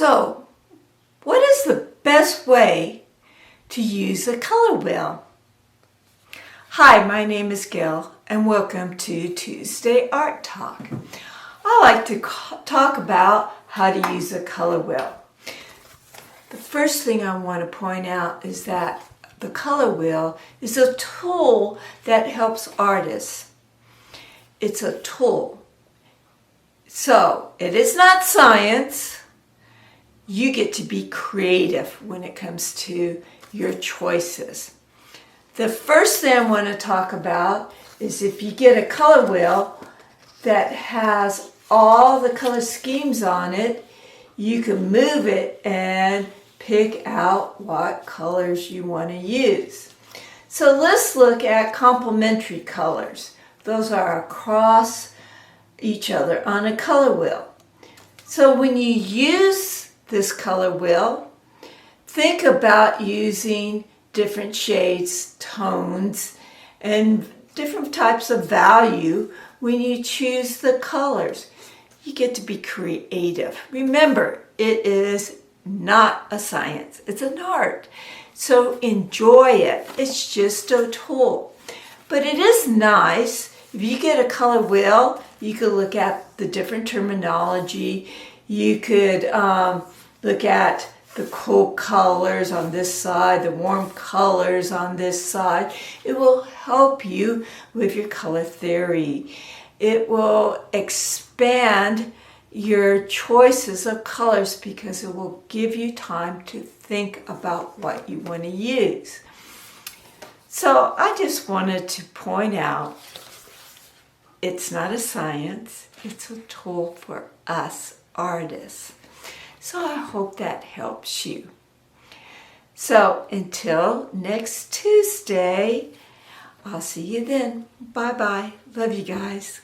So, what is the best way to use a color wheel? Hi, my name is Gail and welcome to Tuesday Art Talk. I like to talk about how to use a color wheel. The first thing I want to point out is that the color wheel is a tool that helps artists. It's a tool. So, it is not science. You get to be creative when it comes to your choices. The first thing I want to talk about is if you get a color wheel that has all the color schemes on it, you can move it and pick out what colors you want to use. So let's look at complementary colors. Those are across each other on a color wheel. So when you use this color wheel, think about using different shades, tones, and different types of value when you choose the colors. You get to be creative. Remember, it is not a science, it's an art. So enjoy it. It's just a tool. But it is nice, if you get a color wheel, you could look at the different terminology. You could look at the cool colors on this side, the warm colors on this side. It will help you with your color theory. It will expand your choices of colors because it will give you time to think about what you want to use. So I just wanted to point out, it's not a science, it's a tool for us artists. So I hope that helps you. So until next Tuesday, I'll see you then. Bye-bye. Love you guys.